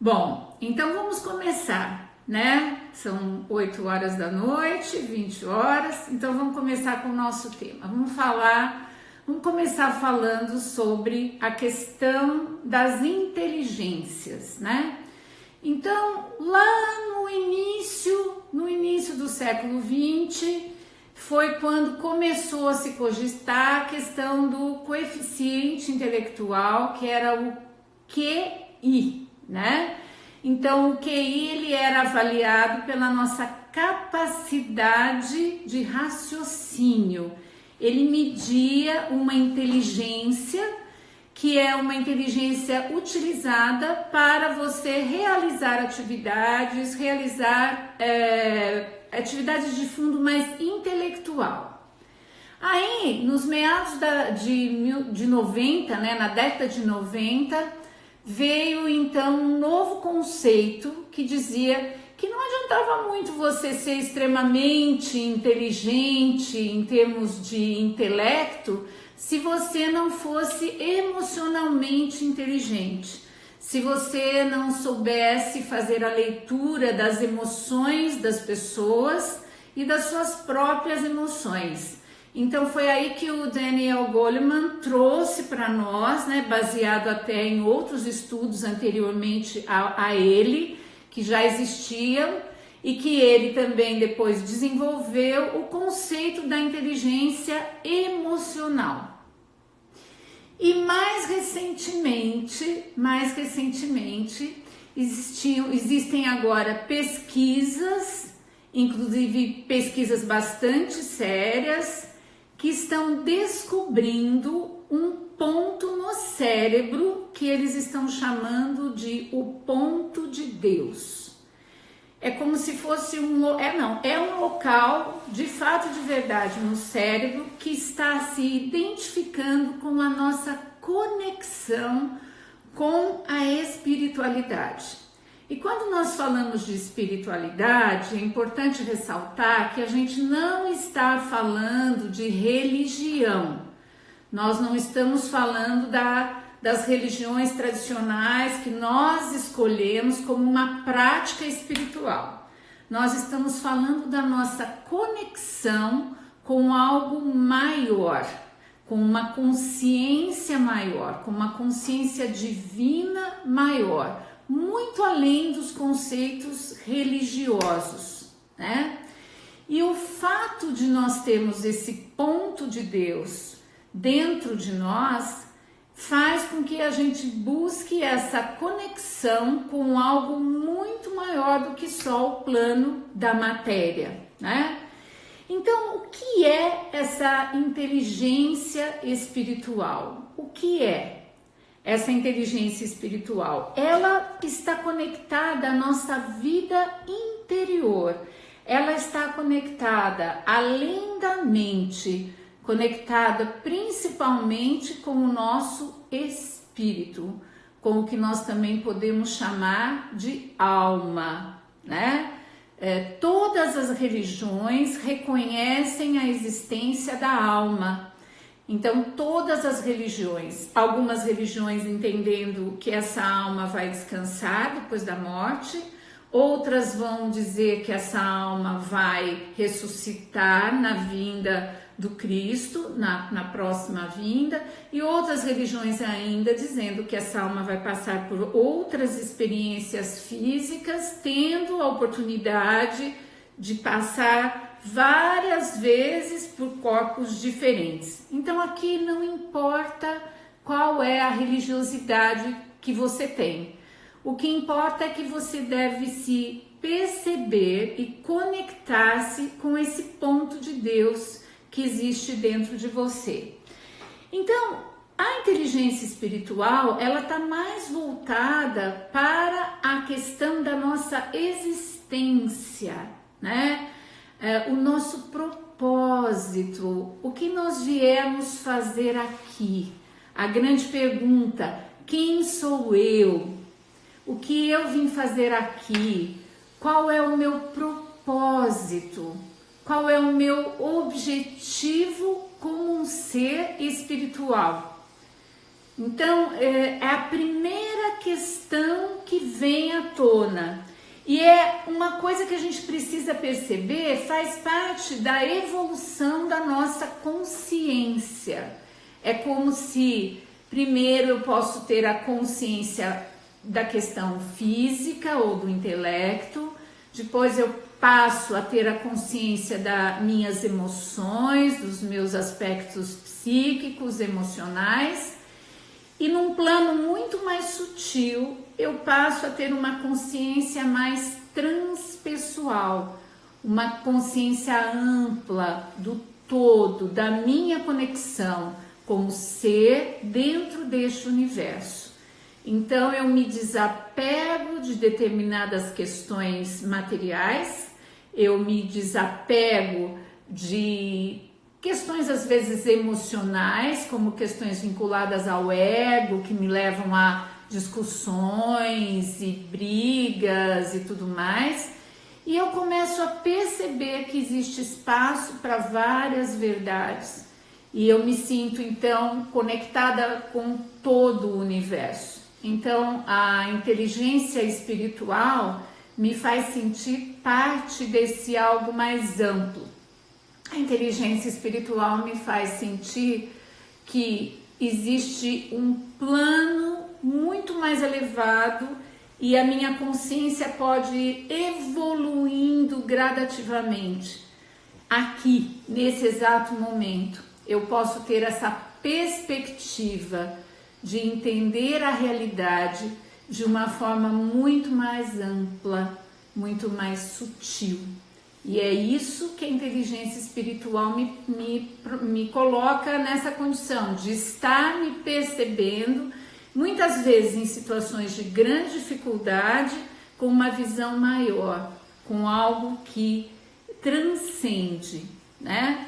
Bom, então vamos começar, né? São 8 horas da noite, 20 horas, então vamos começar com o nosso tema. Vamos começar falando sobre a questão das inteligências, né? Então, lá no início do século XX, foi quando começou a se cogitar a questão do coeficiente intelectual, que era o QI, né? Então, o QI ele era avaliado pela nossa capacidade de raciocínio. Ele media uma inteligência que é uma inteligência utilizada para você realizar atividades, atividades de fundo mais intelectual. Aí, nos meados de 90, né, na década de 90, veio então um novo conceito que dizia que não adiantava muito você ser extremamente inteligente em termos de intelecto se você não fosse emocionalmente inteligente, se você não soubesse fazer a leitura das emoções das pessoas e das suas próprias emoções. Então foi aí que o Daniel Goleman trouxe para nós, né, baseado até em outros estudos anteriormente a ele, que já existiam, e que ele também depois desenvolveu o conceito da inteligência emocional. E mais recentemente, existem agora pesquisas, inclusive pesquisas bastante sérias, que estão descobrindo um ponto no cérebro que eles estão chamando de o ponto de Deus. É como se fosse um local, de fato, de verdade, no cérebro que está se identificando com a nossa conexão com a espiritualidade. E quando nós falamos de espiritualidade, é importante ressaltar que a gente não está falando de religião. Nós não estamos falando das religiões tradicionais que nós escolhemos como uma prática espiritual. Nós estamos falando da nossa conexão com algo maior, com uma consciência maior, com uma consciência divina maior, muito além dos conceitos religiosos, né? E o fato de nós termos esse ponto de Deus dentro de nós faz com que a gente busque essa conexão com algo muito maior do que só o plano da matéria, né? Então, o que é essa inteligência espiritual? O que é essa inteligência espiritual? Ela está conectada à nossa vida interior. Ela está conectada além da mente, conectada principalmente com o nosso espírito, com o que nós também podemos chamar de alma, né? Todas as religiões reconhecem a existência da alma. Então, todas as religiões, algumas religiões entendendo que essa alma vai descansar depois da morte, outras vão dizer que essa alma vai ressuscitar na vinda do Cristo, na próxima vinda, e outras religiões ainda dizendo que essa alma vai passar por outras experiências físicas, tendo a oportunidade de passar várias vezes por corpos diferentes. Então aqui não importa qual é a religiosidade que você tem. O que importa é que você deve se perceber e conectar-se com esse ponto de Deus que existe dentro de você. Então, a inteligência espiritual, ela está mais voltada para a questão da nossa existência, né? O nosso propósito, o que nós viemos fazer aqui. A grande pergunta, quem sou eu? O que eu vim fazer aqui? Qual é o meu propósito? Qual é o meu objetivo como um ser espiritual? Então, é a primeira questão que vem à tona. E é uma coisa que a gente precisa perceber, faz parte da evolução da nossa consciência. É como se primeiro eu posso ter a consciência da questão física ou do intelecto, depois eu passo a ter a consciência das minhas emoções, dos meus aspectos psíquicos, emocionais, e num plano muito mais sutil, eu passo a ter uma consciência mais transpessoal, uma consciência ampla do todo, da minha conexão como ser dentro deste universo. Então eu me desapego de determinadas questões materiais, eu me desapego de questões às vezes emocionais, como questões vinculadas ao ego, que me levam a discussões e brigas e tudo mais, e eu começo a perceber que existe espaço para várias verdades, e eu me sinto então conectada com todo o universo. Então a inteligência espiritual me faz sentir parte desse algo mais amplo. A inteligência espiritual me faz sentir que existe um plano muito mais elevado e a minha consciência pode ir evoluindo gradativamente. Aqui, nesse exato momento, eu posso ter essa perspectiva de entender a realidade de uma forma muito mais ampla, muito mais sutil. E é isso que a inteligência espiritual me coloca nessa condição de estar me percebendo, muitas vezes em situações de grande dificuldade, com uma visão maior, com algo que transcende, né?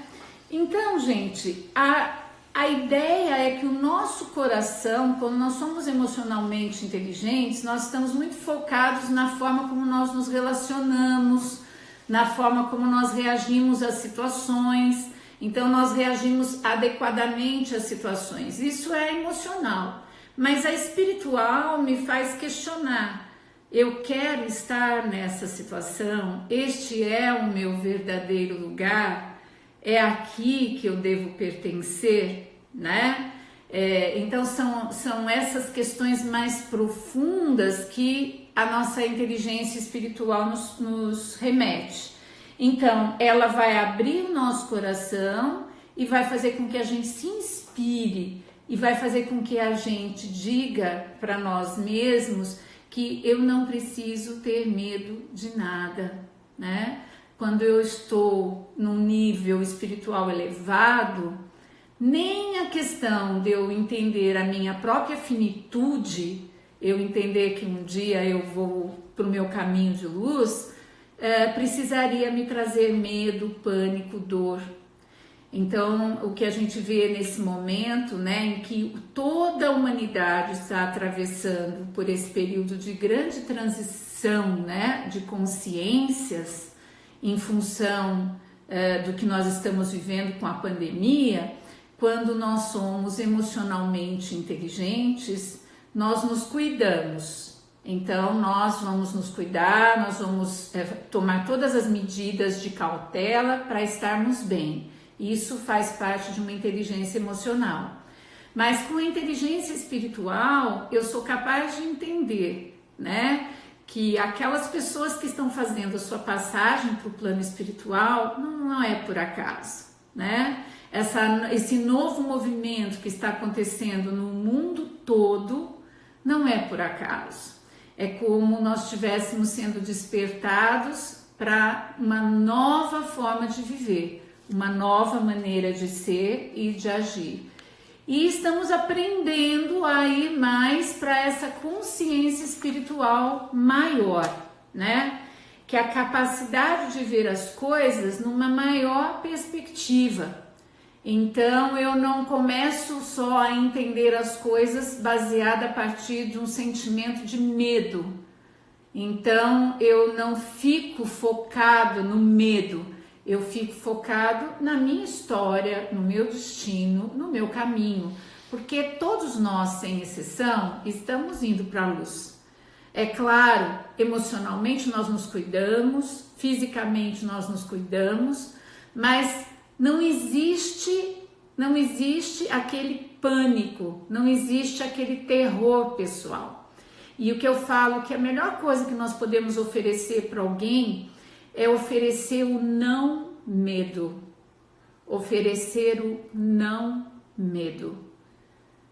Então, gente, a ideia é que o nosso coração, quando nós somos emocionalmente inteligentes, nós estamos muito focados na forma como nós nos relacionamos, na forma como nós reagimos às situações. Então nós reagimos adequadamente às situações. Isso é emocional, mas a espiritual me faz questionar. Eu quero estar nessa situação? Este é o meu verdadeiro lugar? É aqui que eu devo pertencer, né? Então são essas questões mais profundas que a nossa inteligência espiritual nos remete. Então ela vai abrir o nosso coração e vai fazer com que a gente se inspire e vai fazer com que a gente diga para nós mesmos que eu não preciso ter medo de nada, né? Quando eu estou num nível espiritual elevado, nem a questão de eu entender a minha própria finitude, eu entender que um dia eu vou para o meu caminho de luz, precisaria me trazer medo, pânico, dor. Então, o que a gente vê nesse momento, né, em que toda a humanidade está atravessando por esse período de grande transição, né, de consciências, em função do que nós estamos vivendo com a pandemia. Quando nós somos emocionalmente inteligentes, nós nos cuidamos. Então, nós vamos nos cuidar, nós vamos tomar todas as medidas de cautela para estarmos bem. Isso faz parte de uma inteligência emocional. Mas com a inteligência espiritual, eu sou capaz de entender, né, que aquelas pessoas que estão fazendo a sua passagem para o plano espiritual não é por acaso, né? Esse novo movimento que está acontecendo no mundo todo não é por acaso. É como nós estivéssemos sendo despertados para uma nova forma de viver, uma nova maneira de ser e de agir. E estamos aprendendo a ir mais para essa consciência espiritual maior, né? Que é a capacidade de ver as coisas numa maior perspectiva. Então eu não começo só a entender as coisas baseada a partir de um sentimento de medo. Então eu não fico focado no medo, eu fico focado na minha história, no meu destino, no meu caminho. porque todos nós, sem exceção, estamos indo para a luz. É claro, emocionalmente nós nos cuidamos, fisicamente nós nos cuidamos, mas não existe aquele pânico, não existe aquele terror pessoal. E o que eu falo que a melhor coisa que nós podemos oferecer para alguém é oferecer o não medo. Oferecer o não medo.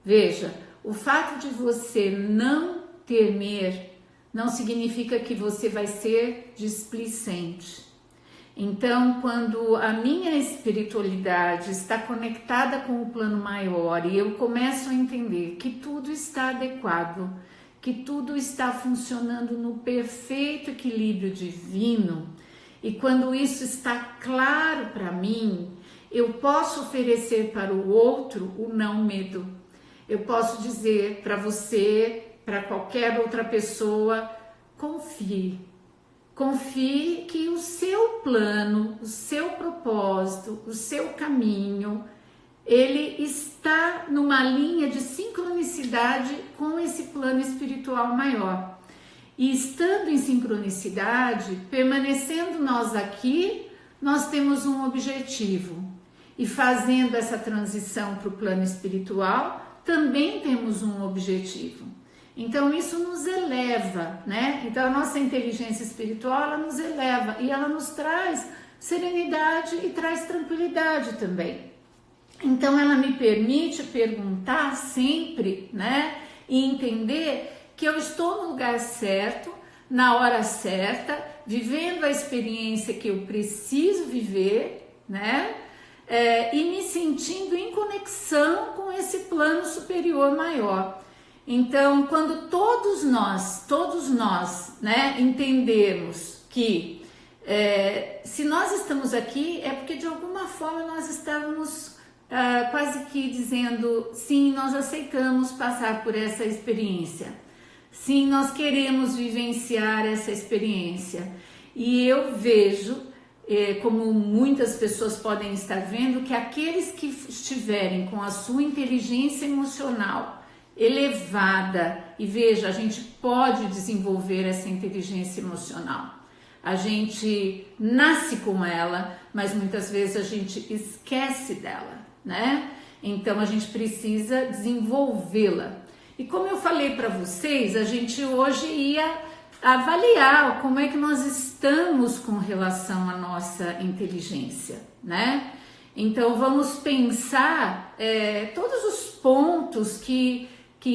Veja, o fato de você não temer não significa que você vai ser displicente. Então, quando a minha espiritualidade está conectada com o plano maior e eu começo a entender que tudo está adequado, que tudo está funcionando no perfeito equilíbrio divino, e quando isso está claro para mim, eu posso oferecer para o outro o não medo. Eu posso dizer para você, para qualquer outra pessoa, confie. Confie que o seu plano, o seu propósito, o seu caminho, ele está numa linha de sincronicidade com esse plano espiritual maior. E estando em sincronicidade, permanecendo nós aqui, nós temos um objetivo. E fazendo essa transição para o plano espiritual, também temos um objetivo. Então isso nos eleva, né? Então a nossa inteligência espiritual, ela nos eleva e ela nos traz serenidade e traz tranquilidade também. Então ela me permite perguntar sempre, né? E entender que eu estou no lugar certo, na hora certa, vivendo a experiência que eu preciso viver, né? E me sentindo em conexão com esse plano superior maior. Então, quando todos nós, né, entendemos que se nós estamos aqui é porque de alguma forma nós estamos quase que dizendo, sim, nós aceitamos passar por essa experiência, sim, nós queremos vivenciar essa experiência. E eu vejo, como muitas pessoas podem estar vendo, que aqueles que estiverem com a sua inteligência emocional elevada, e veja, a gente pode desenvolver essa inteligência emocional. A gente nasce com ela, mas muitas vezes a gente esquece dela, né? Então a gente precisa desenvolvê-la. E como eu falei para vocês, a gente hoje ia avaliar como é que nós estamos com relação à nossa inteligência, né? Então vamos pensar todos os pontos que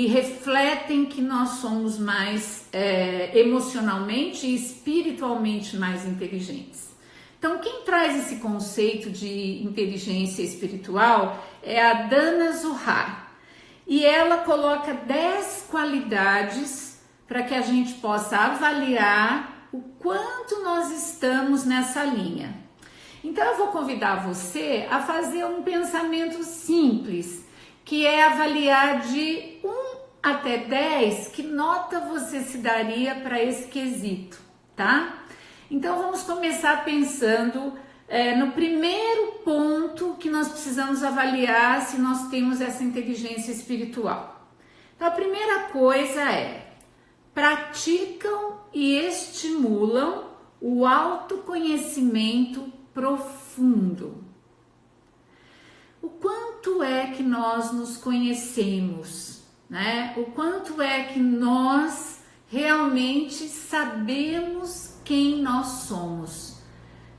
refletem que nós somos mais emocionalmente e espiritualmente mais inteligentes. Então, quem traz esse conceito de inteligência espiritual é a Dana Zohar. E ela coloca 10 qualidades para que a gente possa avaliar o quanto nós estamos nessa linha. Então, eu vou convidar você a fazer um pensamento simples, que é avaliar de 1 até 10, que nota você se daria para esse quesito, tá? Então vamos começar pensando no primeiro ponto que nós precisamos avaliar se nós temos essa inteligência espiritual. Então a primeira coisa é: praticam e estimulam o autoconhecimento profundo. O quanto é que nós nos conhecemos, né? O quanto é que nós realmente sabemos quem nós somos.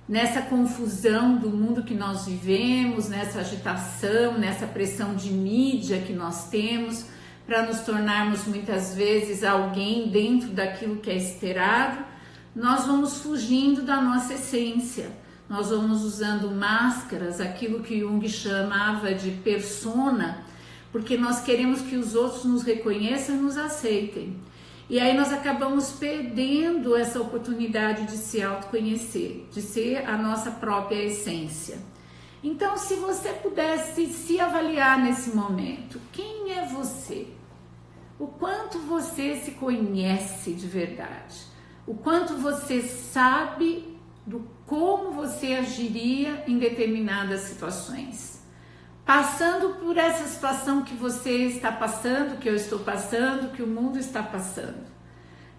Nessa confusão do mundo que nós vivemos, nessa agitação, nessa pressão de mídia que nós temos para nos tornarmos muitas vezes alguém dentro daquilo que é esperado, nós vamos fugindo da nossa essência. Nós vamos usando máscaras, aquilo que Jung chamava de persona, porque nós queremos que os outros nos reconheçam e nos aceitem. E aí nós acabamos perdendo essa oportunidade de se autoconhecer, de ser a nossa própria essência. Então, se você pudesse se avaliar nesse momento, quem é você? O quanto você se conhece de verdade? O quanto você sabe do como você agiria em determinadas situações? passando por essa situação que você está passando, que eu estou passando, que o mundo está passando.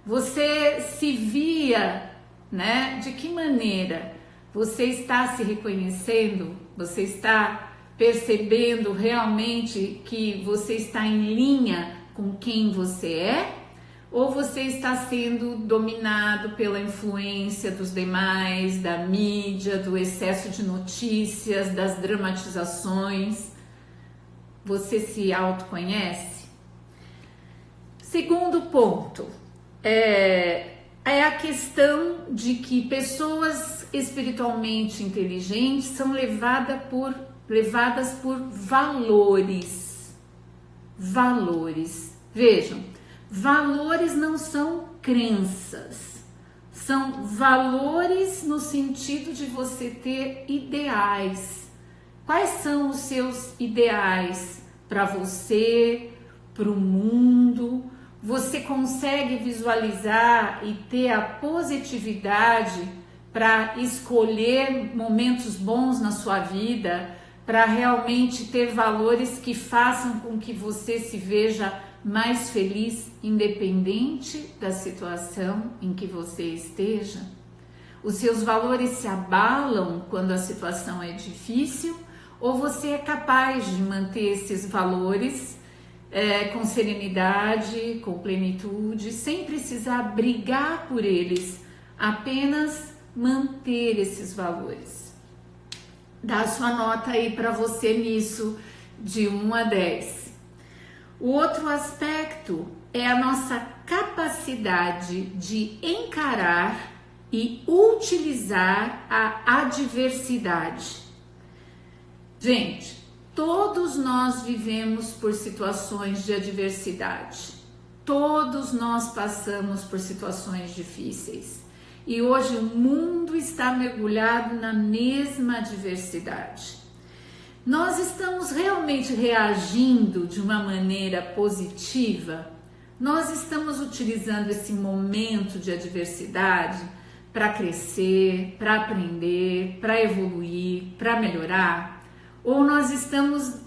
Você se via, né? De que maneira você está se reconhecendo? Você está percebendo realmente que você está em linha com quem você é? Ou você está sendo dominado pela influência dos demais, da mídia, do excesso de notícias, das dramatizações? Você se autoconhece? Segundo ponto, é a questão de que pessoas espiritualmente inteligentes são levadas por valores. Valores. Vejam, valores não são crenças, são valores no sentido de você ter ideais. Quais são os seus ideais para você, para o mundo? Você consegue visualizar e ter a positividade para escolher momentos bons na sua vida, para realmente ter valores que façam com que você se veja mais feliz, independente da situação em que você esteja? Os seus valores se abalam quando a situação é difícil, ou você é capaz de manter esses valores com serenidade, com plenitude, sem precisar brigar por eles, apenas manter esses valores? Dá a sua nota aí para você nisso, de 1 a 10. O outro aspecto é a nossa capacidade de encarar e utilizar a adversidade. Gente, todos nós vivemos por situações de adversidade. Todos nós passamos por situações difíceis. E hoje o mundo está mergulhado na mesma adversidade. Nós estamos realmente reagindo de uma maneira positiva? Nós estamos utilizando esse momento de adversidade para crescer, para aprender, para evoluir, para melhorar? Ou nós estamos,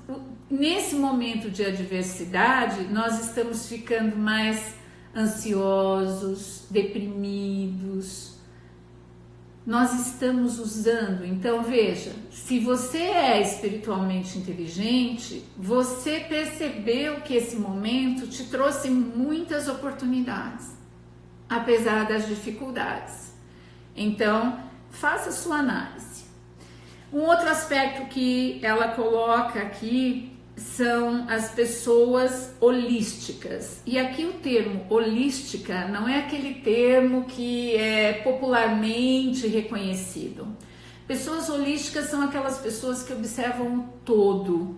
nesse momento de adversidade, nós estamos ficando mais ansiosos, deprimidos? Nós estamos usando, então veja, se você é espiritualmente inteligente, você percebeu que esse momento te trouxe muitas oportunidades, apesar das dificuldades. Então, faça sua análise. Um outro aspecto que ela coloca aqui são as pessoas holísticas. E aqui o termo holística não é aquele termo que é popularmente reconhecido. Pessoas holísticas são aquelas pessoas que observam o todo,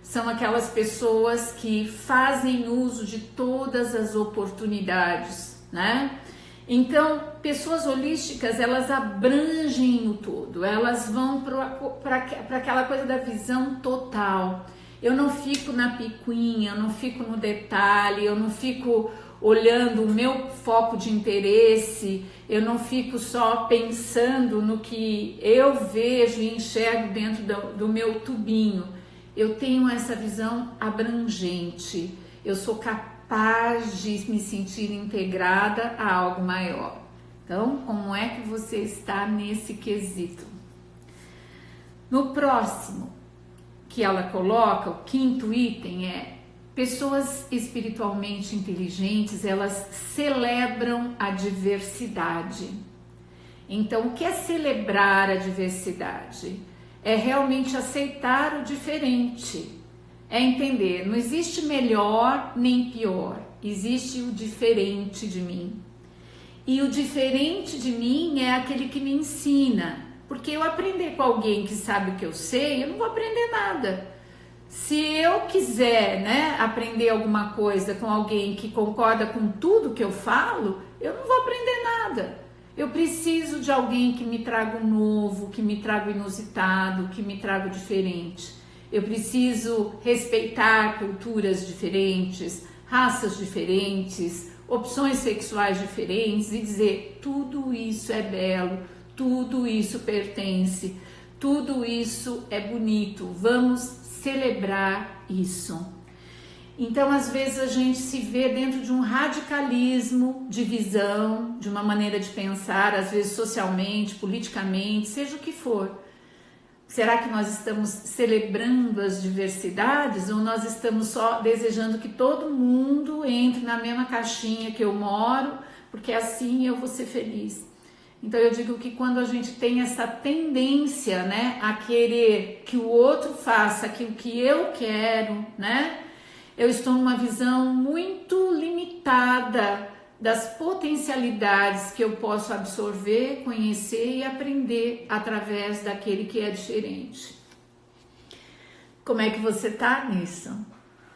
são aquelas pessoas que fazem uso de todas as oportunidades, né? Então, pessoas holísticas, elas abrangem o todo, elas vão para aquela coisa da visão total. Eu não fico na picuinha, eu não fico no detalhe, eu não fico olhando o meu foco de interesse, eu não fico só pensando no que eu vejo e enxergo dentro do meu tubinho. Eu tenho essa visão abrangente, eu sou capaz de me sentir integrada a algo maior. Então, como é que você está nesse quesito? No próximo que ela coloca, o 5º item é: pessoas espiritualmente inteligentes, elas celebram a diversidade. Então, o que é celebrar a diversidade? É realmente aceitar o diferente, é entender, não existe melhor nem pior, existe o diferente de mim. E o diferente de mim é aquele que me ensina. Porque eu aprender com alguém que sabe o que eu sei, eu não vou aprender nada. Se eu quiser, né, aprender alguma coisa com alguém que concorda com tudo que eu falo, eu não vou aprender nada. Eu preciso de alguém que me traga o novo, que me traga o inusitado, que me traga o diferente. Eu preciso respeitar culturas diferentes, raças diferentes, opções sexuais diferentes e dizer: tudo isso é belo, tudo isso pertence, tudo isso é bonito, vamos celebrar isso. Então, às vezes a gente se vê dentro de um radicalismo de visão, de uma maneira de pensar, às vezes socialmente, politicamente, seja o que for. Será que nós estamos celebrando as diversidades ou nós estamos só desejando que todo mundo entre na mesma caixinha que eu moro, porque assim eu vou ser feliz? Então eu digo que quando a gente tem essa tendência, né, a querer que o outro faça aquilo que eu quero, né, eu estou numa visão muito limitada das potencialidades que eu posso absorver, conhecer e aprender através daquele que é diferente. Como é que você tá nisso?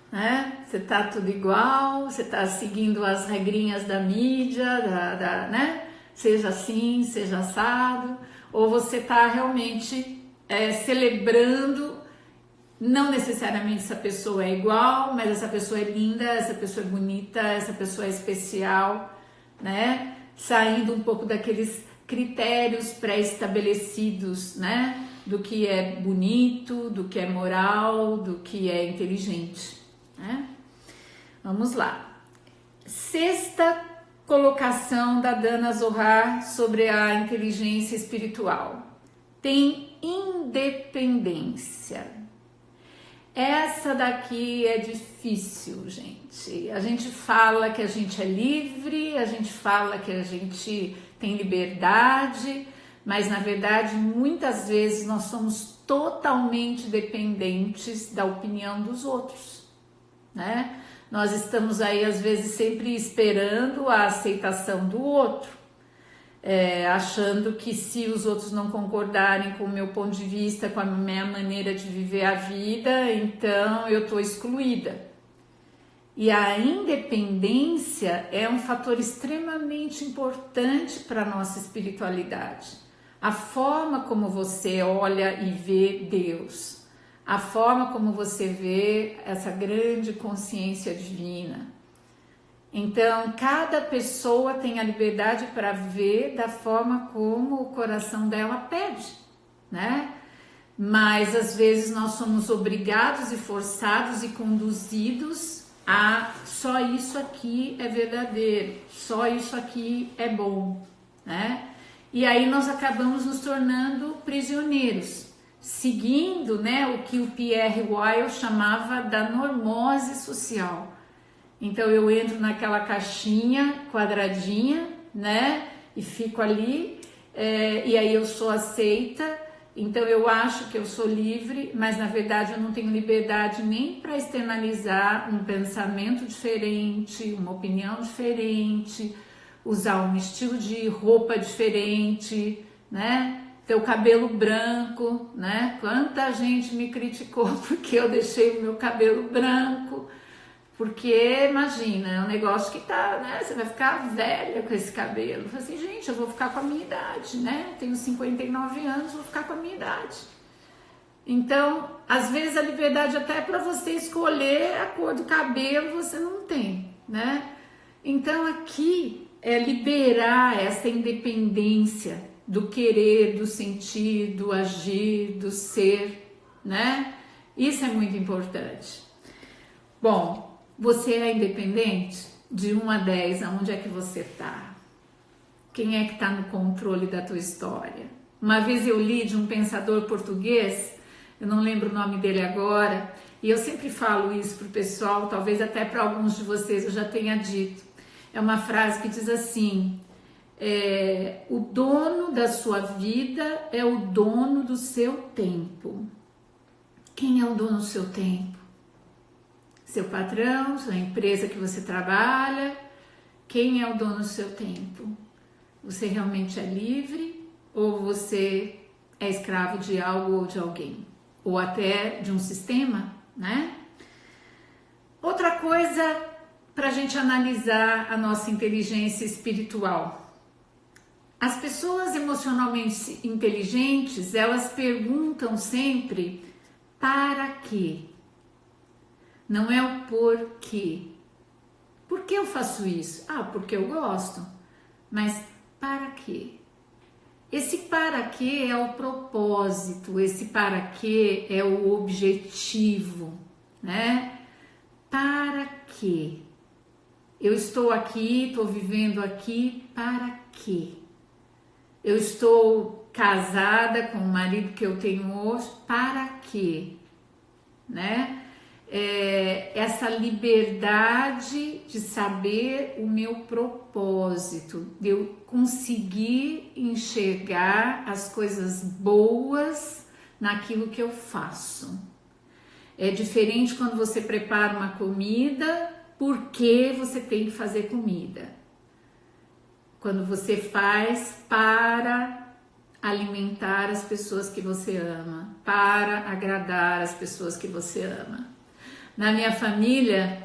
Né? Você tá tudo igual? Você tá seguindo as regrinhas da mídia, né? Seja assim, seja assado? Ou você tá realmente celebrando? Não necessariamente essa pessoa é igual, mas essa pessoa é linda, essa pessoa é bonita, essa pessoa é especial, né? Saindo um pouco daqueles critérios pré-estabelecidos, né? Do que é bonito, do que é moral, do que é inteligente, né? Vamos lá. Sexta colocação da Dana Zohar sobre a inteligência espiritual. Tem independência. Essa daqui é difícil, gente. A gente fala que a gente é livre, a gente fala que a gente tem liberdade, mas na verdade muitas vezes nós somos totalmente dependentes da opinião dos outros, né? Nós estamos aí às vezes sempre esperando a aceitação do outro. Achando que se os outros não concordarem com o meu ponto de vista, com a minha maneira de viver a vida, então eu estou excluída. E a independência é um fator extremamente importante para a nossa espiritualidade. A forma como você olha e vê Deus, a forma como você vê essa grande consciência divina. Então, cada pessoa tem a liberdade para ver da forma como o coração dela pede, né? Mas, às vezes, nós somos obrigados e forçados e conduzidos a só isso aqui é verdadeiro, só isso aqui é bom, né? E aí nós acabamos nos tornando prisioneiros, seguindo, né, o que o Pierre Weil chamava da normose social. Então eu entro naquela caixinha quadradinha, né, e fico ali, e aí eu sou aceita, então eu acho que eu sou livre, mas na verdade eu não tenho liberdade nem para externalizar um pensamento diferente, uma opinião diferente, usar um estilo de roupa diferente, né, ter o cabelo branco, né, quanta gente me criticou porque eu deixei o meu cabelo branco. Porque, imagina, é um negócio que tá, né? Você vai ficar velha com esse cabelo. Eu falei assim, gente, eu vou ficar com a minha idade, né? Tenho 59 anos, vou ficar com a minha idade. Então, às vezes a liberdade até para você escolher a cor do cabelo você não tem, né? Então, aqui é liberar essa independência do querer, do sentir, do agir, do ser, né? Isso é muito importante. Bom, você é independente? De 1 a 10, aonde é que você está? Quem é que está no controle da tua história? Uma vez eu li de um pensador português, eu não lembro o nome dele agora, e eu sempre falo isso para o pessoal, talvez até para alguns de vocês eu já tenha dito. É uma frase que diz assim, o dono da sua vida é o dono do seu tempo. Quem é o dono do seu tempo? Seu patrão, sua empresa que você trabalha, quem é o dono do seu tempo? Você realmente é livre ou você é escravo de algo ou de alguém? Ou até de um sistema, né? Outra coisa para a gente analisar a nossa inteligência espiritual. As pessoas emocionalmente inteligentes, elas perguntam sempre para quê? Não é o porquê. Por que eu faço isso? Ah, porque eu gosto. Mas para quê? Esse para quê é o propósito, esse para quê é o objetivo, né? Para quê? Eu estou aqui, estou vivendo aqui, para quê? Eu estou casada com o marido que eu tenho hoje, para quê? Né? Essa liberdade de saber o meu propósito, de eu conseguir enxergar as coisas boas naquilo que eu faço. É diferente quando você prepara uma comida, por que você tem que fazer comida? Quando você faz para alimentar as pessoas que você ama, para agradar as pessoas que você ama. Na minha família,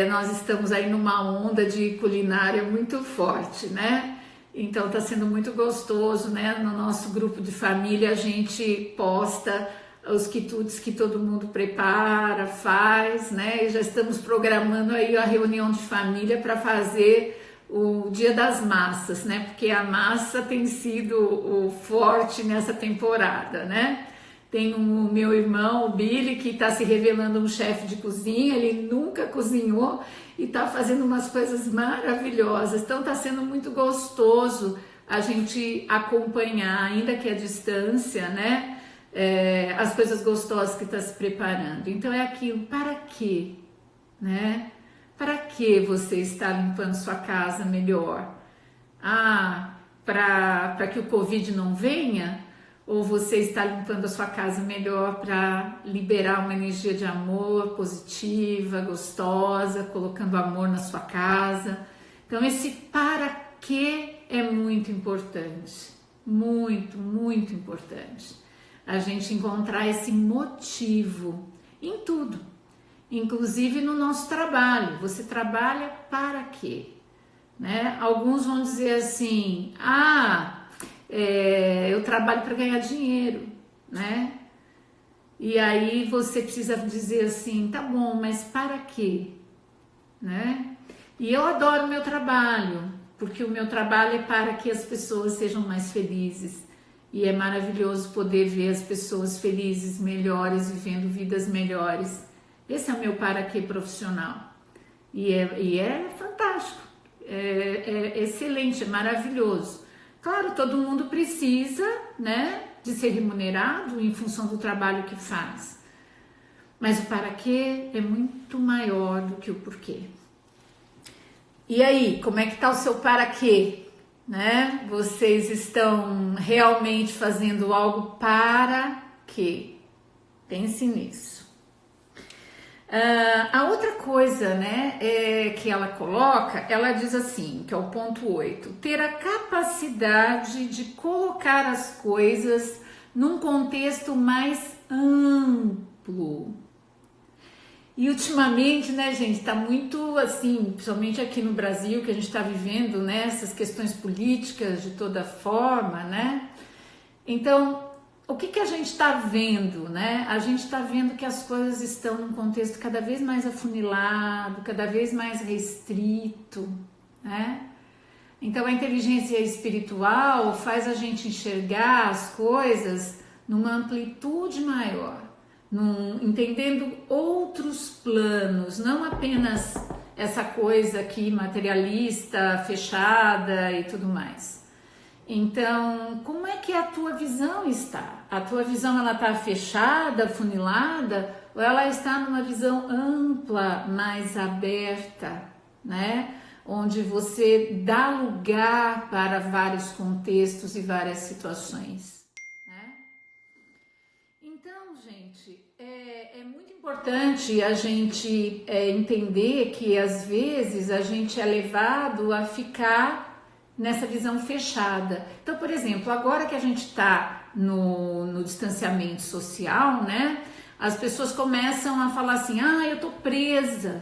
nós estamos aí numa onda de culinária muito forte, né? Então tá sendo muito gostoso, né? No nosso grupo de família a gente posta os quitutes que todo mundo prepara, faz, né? E já estamos programando aí a reunião de família para fazer o Dia das Massas, né? Porque a massa tem sido o forte nessa temporada, né? Tem o meu irmão, o Billy, que está se revelando um chefe de cozinha, ele nunca cozinhou e está fazendo umas coisas maravilhosas. Então está sendo muito gostoso a gente acompanhar, ainda que à distância, né? As coisas gostosas que está se preparando. Então é aquilo, para quê? Né? Para que você está limpando sua casa melhor? Para que o Covid não venha? Ou você está limpando a sua casa melhor para liberar uma energia de amor positiva, gostosa, colocando amor na sua casa? Então esse para quê é muito importante, muito, muito importante. A gente encontrar esse motivo em tudo, inclusive no nosso trabalho. Você trabalha para quê? Né? Alguns vão dizer assim, eu trabalho para ganhar dinheiro, né? E aí você precisa dizer assim, tá bom, mas para quê? Né? E eu adoro o meu trabalho, porque o meu trabalho é para que as pessoas sejam mais felizes. E é maravilhoso poder ver as pessoas felizes, melhores, vivendo vidas melhores. Esse é o meu para quê profissional. E é fantástico, é excelente, é maravilhoso. Claro, todo mundo precisa, né, de ser remunerado em função do trabalho que faz. Mas o para quê é muito maior do que o porquê. E aí, como é que tá o seu para quê? Né? Vocês estão realmente fazendo algo para quê? Pense nisso. A outra coisa, né, que ela coloca, ela diz assim, que é o ponto 8, ter a capacidade de colocar as coisas num contexto mais amplo. E ultimamente, né, gente, tá muito assim, principalmente aqui no Brasil, que a gente está vivendo, né, essas questões políticas de toda forma, né? Então, o que a gente está vendo, né? A gente está vendo que as coisas estão num contexto cada vez mais afunilado, cada vez mais restrito, né? Então a inteligência espiritual faz a gente enxergar as coisas numa amplitude maior, entendendo outros planos, não apenas essa coisa aqui materialista, fechada e tudo mais. Então, como é que a tua visão está? A tua visão, ela está fechada, afunilada, ou ela está numa visão ampla, mais aberta, né? Onde você dá lugar para vários contextos e várias situações, né? Então, gente, é muito importante a gente entender que às vezes a gente é levado a ficar nessa visão fechada. Então, por exemplo, agora que a gente está no distanciamento social, né? As pessoas começam a falar assim, eu tô presa,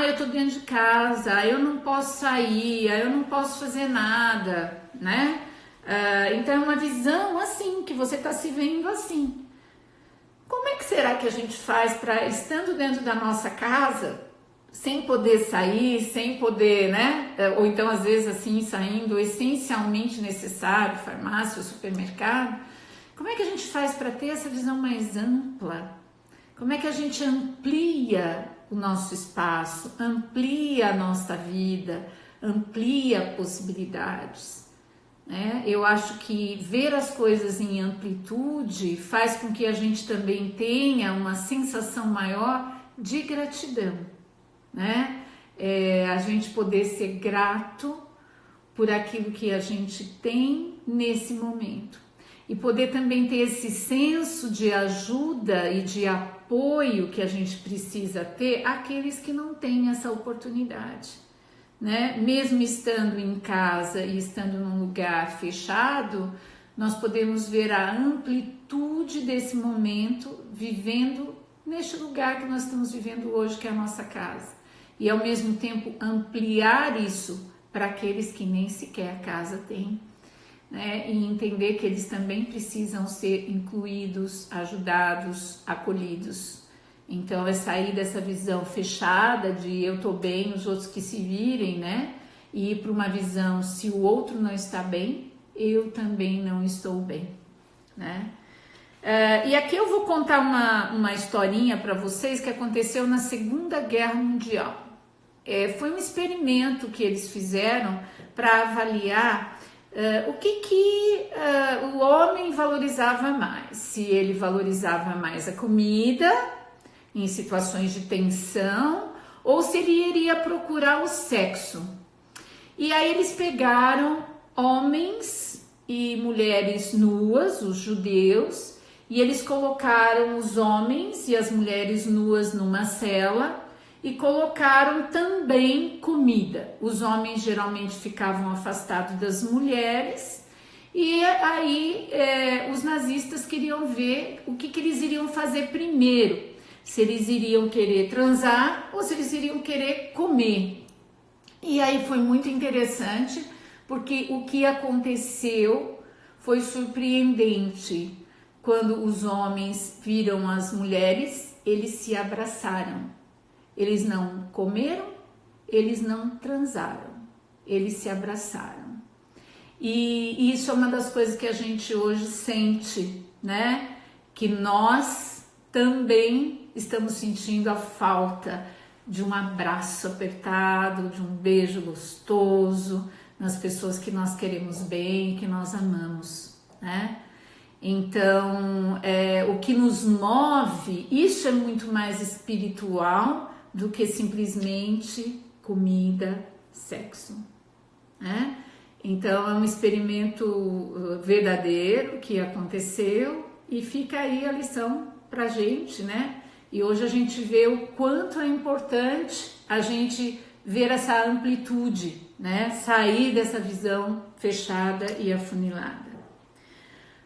eu tô dentro de casa, eu não posso sair, eu não posso fazer nada, né? Então é uma visão assim, que você está se vendo assim. Como é que será que a gente faz para, estando dentro da nossa casa, sem poder sair, sem poder, né? Ou então, às vezes, assim, saindo essencialmente necessário, farmácia ou supermercado. Como é que a gente faz para ter essa visão mais ampla? Como é que a gente amplia o nosso espaço, amplia a nossa vida, amplia possibilidades? Né? Eu acho que ver as coisas em amplitude faz com que a gente também tenha uma sensação maior de gratidão, né? A gente poder ser grato por aquilo que a gente tem nesse momento e poder também ter esse senso de ajuda e de apoio que a gente precisa ter àqueles que não têm essa oportunidade, né? Mesmo estando em casa e estando num lugar fechado, nós podemos ver a amplitude desse momento vivendo neste lugar que nós estamos vivendo hoje, que é a nossa casa, e ao mesmo tempo ampliar isso para aqueles que nem sequer casa têm, né? E entender que eles também precisam ser incluídos, ajudados, acolhidos. Então é sair dessa visão fechada de eu tô bem, os outros que se virem, né? E ir para uma visão, se o outro não está bem, eu também não estou bem, né? E aqui eu vou contar uma historinha para vocês que aconteceu na Segunda Guerra Mundial. Foi um experimento que eles fizeram para avaliar o que o homem valorizava mais. Se ele valorizava mais a comida em situações de tensão ou se ele iria procurar o sexo. E aí eles pegaram homens e mulheres nuas, os judeus, e eles colocaram os homens e as mulheres nuas numa cela e colocaram também comida. Os homens geralmente ficavam afastados das mulheres e aí os nazistas queriam ver o que eles iriam fazer primeiro. Se eles iriam querer transar ou se eles iriam querer comer. E aí foi muito interessante porque o que aconteceu foi surpreendente. Quando os homens viram as mulheres, eles se abraçaram. Eles não comeram, eles não transaram, eles se abraçaram. E isso é uma das coisas que a gente hoje sente, né? Que nós também estamos sentindo a falta de um abraço apertado, de um beijo gostoso nas pessoas que nós queremos bem, que nós amamos, né? Então, o que nos move, isso é muito mais espiritual do que simplesmente comida, sexo, né? Então, é um experimento verdadeiro que aconteceu e fica aí a lição pra gente, né? E hoje a gente vê o quanto é importante a gente ver essa amplitude, né? Sair dessa visão fechada e afunilada.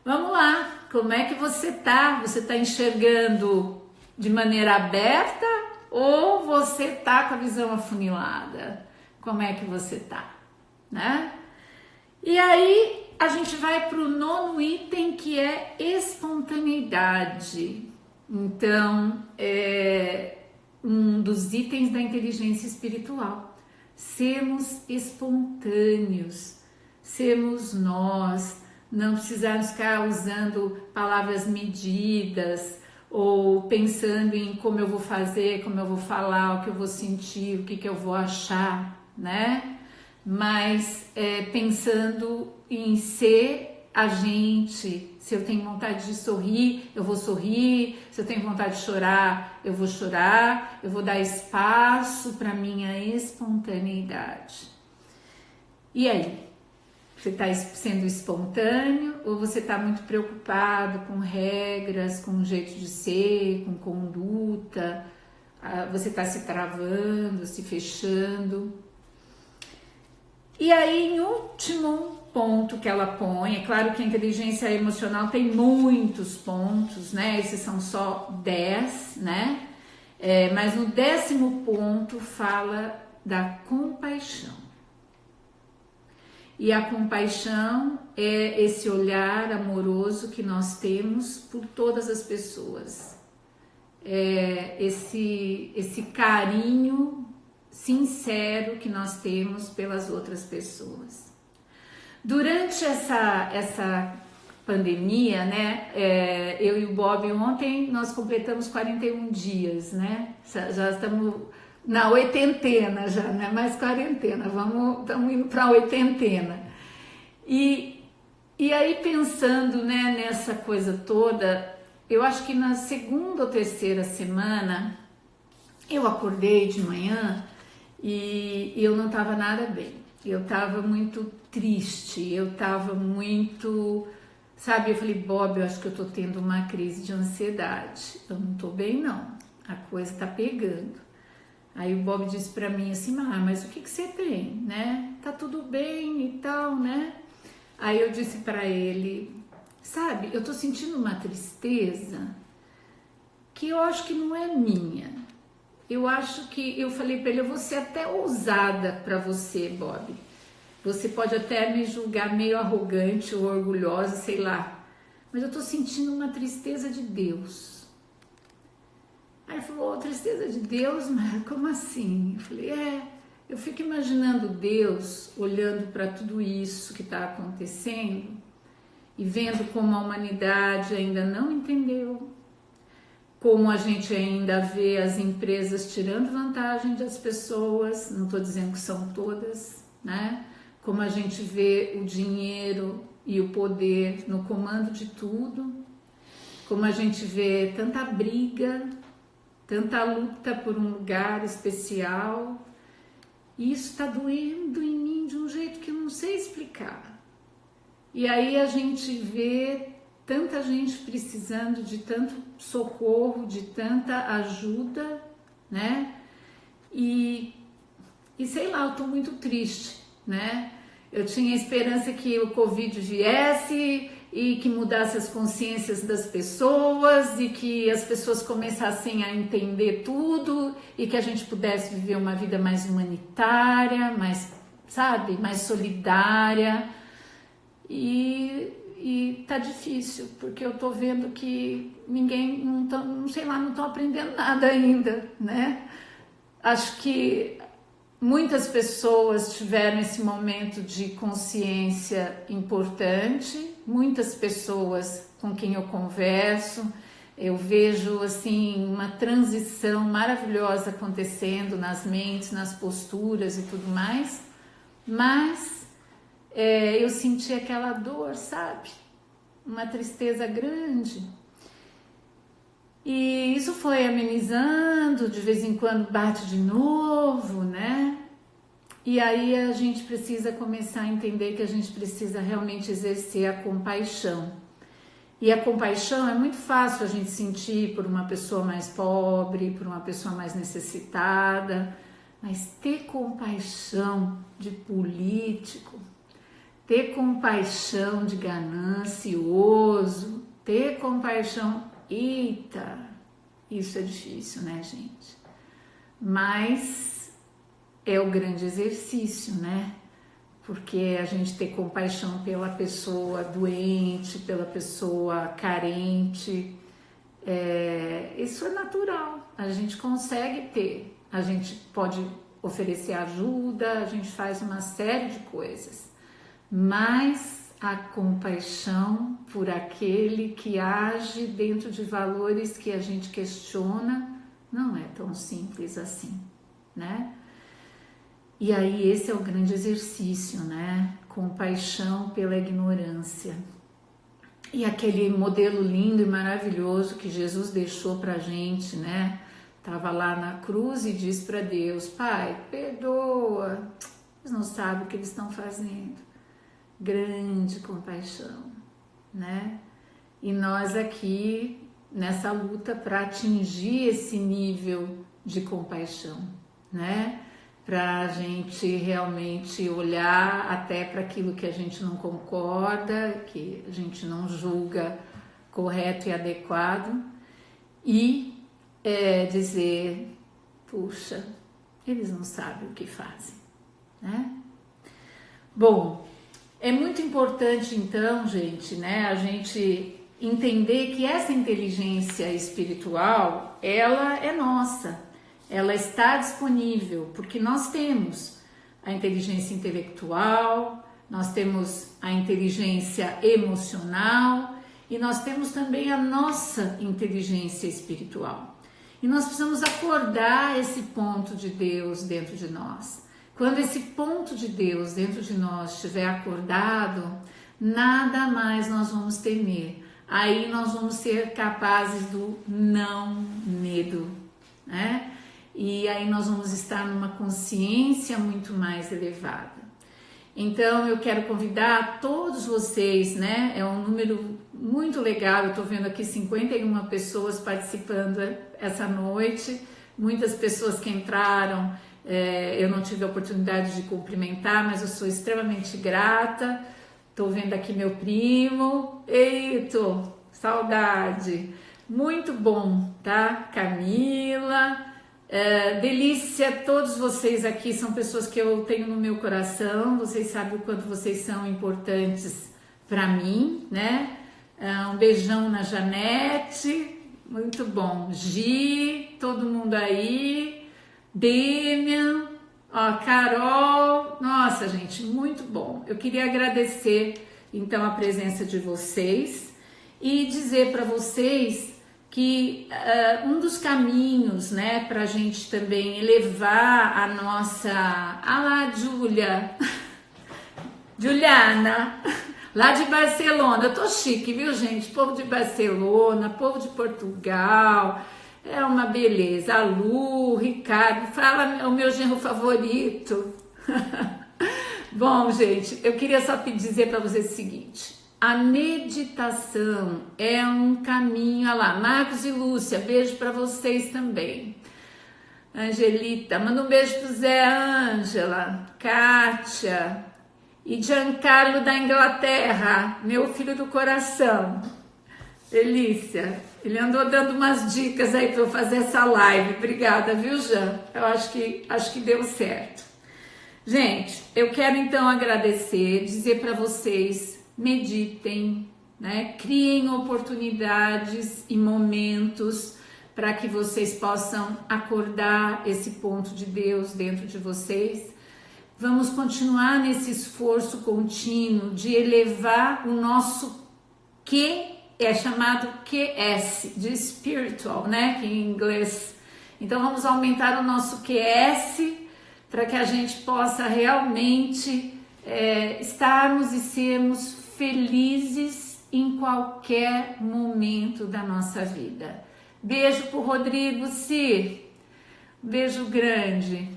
Vamos lá, como é que você tá? Você tá enxergando de maneira aberta ou você tá com a visão afunilada? Como é que você tá, né? E aí a gente vai para o 9º item, que é espontaneidade. Então, é um dos itens da inteligência espiritual. Sermos espontâneos, sermos nós, não precisarmos ficar usando palavras medidas ou pensando em como eu vou fazer, como eu vou falar, o que eu vou sentir, o que eu vou achar, né? Mas pensando em ser a gente. Se eu tenho vontade de sorrir, eu vou sorrir. Se eu tenho vontade de chorar, eu vou chorar. Eu vou dar espaço para minha espontaneidade. E aí? Você está sendo espontâneo ou você está muito preocupado com regras, com jeito de ser, com conduta? Você está se travando, se fechando? E aí, em último ponto que ela põe, é claro que a inteligência emocional tem muitos pontos, né? Esses são só 10, né? Mas no 10º ponto fala da compaixão. E a compaixão é esse olhar amoroso que nós temos por todas as pessoas. Esse carinho sincero que nós temos pelas outras pessoas. Durante essa pandemia, né, eu e o Bob ontem nós completamos 41 dias, né, já estamos na oitentena já, não é mais quarentena, estamos indo para a oitentena. E aí pensando, né, nessa coisa toda, eu acho que na segunda ou terceira semana eu acordei de manhã e eu não estava nada bem, eu estava muito triste, eu estava muito, sabe, eu falei, Bob, eu acho que eu tô tendo uma crise de ansiedade, eu não tô bem não, a coisa tá pegando. Aí o Bob disse pra mim assim, mas o que você tem, né, tá tudo bem e tal, né? Aí eu disse pra ele, sabe, eu tô sentindo uma tristeza que eu acho que não é minha. Eu acho que, eu falei pra ele, eu vou ser até ousada pra você, Bob. Você pode até me julgar meio arrogante ou orgulhosa, sei lá. Mas eu tô sentindo uma tristeza de Deus. Aí ele falou, tristeza de Deus? Mas como assim? Eu falei, eu fico imaginando Deus olhando para tudo isso que está acontecendo e vendo como a humanidade ainda não entendeu, como a gente ainda vê as empresas tirando vantagem das pessoas, não estou dizendo que são todas, né? Como a gente vê o dinheiro e o poder no comando de tudo, como a gente vê tanta briga, tanta luta por um lugar especial, e isso está doendo em mim de um jeito que eu não sei explicar. E aí a gente vê tanta gente precisando de tanto socorro, de tanta ajuda, né? E sei lá, eu estou muito triste, né? Eu tinha esperança que o Covid viesse e que mudasse as consciências das pessoas e que as pessoas começassem a entender tudo e que a gente pudesse viver uma vida mais humanitária, mais, sabe, mais solidária. E tá difícil, porque eu tô vendo que ninguém, não sei lá, não tô aprendendo nada ainda, né? Acho que muitas pessoas tiveram esse momento de consciência importante, muitas pessoas com quem eu converso, eu vejo assim uma transição maravilhosa acontecendo nas mentes, nas posturas e tudo mais, mas eu senti aquela dor, sabe? Uma tristeza grande. E isso foi amenizando, de vez em quando bate de novo, né? E aí a gente precisa começar a entender que a gente precisa realmente exercer a compaixão. E a compaixão é muito fácil a gente sentir por uma pessoa mais pobre, por uma pessoa mais necessitada, mas ter compaixão de político, ter compaixão de ganancioso, ter compaixão... Eita, isso é difícil, né, gente? Mas é o grande exercício, né? Porque a gente ter compaixão pela pessoa doente, pela pessoa carente, isso é natural, a gente consegue ter, a gente pode oferecer ajuda, a gente faz uma série de coisas, mas a compaixão por aquele que age dentro de valores que a gente questiona não é tão simples assim, né? E aí esse é o grande exercício, né? Compaixão pela ignorância. E aquele modelo lindo e maravilhoso que Jesus deixou pra gente, né? Tava lá na cruz e diz para Deus, Pai, perdoa, eles não sabem o que eles estão fazendo. Grande compaixão, né? E nós aqui nessa luta para atingir esse nível de compaixão, né? Para a gente realmente olhar até para aquilo que a gente não concorda, que a gente não julga correto e adequado e dizer, puxa, eles não sabem o que fazem, né? Bom, é muito importante então, gente, né, a gente entender que essa inteligência espiritual, ela é nossa ela está disponível, porque nós temos a inteligência intelectual, nós temos a inteligência emocional e nós temos também a nossa inteligência espiritual. E nós precisamos acordar esse ponto de Deus dentro de nós. Quando esse ponto de Deus dentro de nós estiver acordado, nada mais nós vamos temer. Aí nós vamos ser capazes do não medo, né? E aí nós vamos estar numa consciência muito mais elevada. Então eu quero convidar todos vocês, né? É um número muito legal, eu tô vendo aqui 51 pessoas participando essa noite, muitas pessoas que entraram, eu não tive a oportunidade de cumprimentar, mas eu sou extremamente grata. Tô vendo aqui meu primo, Eito, saudade, muito bom, tá? Camila, delícia, todos vocês aqui são pessoas que eu tenho no meu coração, vocês sabem o quanto vocês são importantes para mim, né? Um beijão na Janete, muito bom, Gi, todo mundo aí, Demian, ó, Carol, nossa gente, muito bom. Eu queria agradecer então a presença de vocês e dizer para vocês que um dos caminhos, né, para a gente também elevar a nossa... Ah lá, Juliana, lá de Barcelona, eu tô chique, viu gente? Povo de Barcelona, povo de Portugal, é uma beleza. A Lu, Ricardo, fala o meu genro favorito. Bom, gente, eu queria só dizer para vocês o seguinte: a meditação é um caminho. Olha lá, Marcos e Lúcia, beijo para vocês também. Angelita, manda um beijo pro Zé Ângela, Kátia e Giancarlo da Inglaterra, meu filho do coração. Delícia, ele andou dando umas dicas aí para eu fazer essa live. Obrigada, viu, Jean? Eu acho que deu certo. Gente, eu quero então agradecer, dizer para vocês, meditem, né? Criem oportunidades e momentos para que vocês possam acordar esse ponto de Deus dentro de vocês. Vamos continuar nesse esforço contínuo de elevar o nosso que é chamado QS, de spiritual, né? Que em inglês. Então vamos aumentar o nosso QS para que a gente possa realmente estarmos e sermos felizes em qualquer momento da nossa vida. Beijo pro Rodrigo, beijo grande.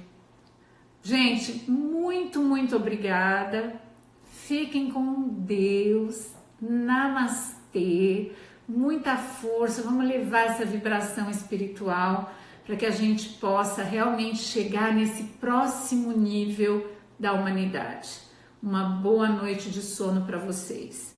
Gente, muito, muito obrigada. Fiquem com Deus. Namastê. Muita força. Vamos levar essa vibração espiritual para que a gente possa realmente chegar nesse próximo nível da humanidade. Uma boa noite de sono para vocês.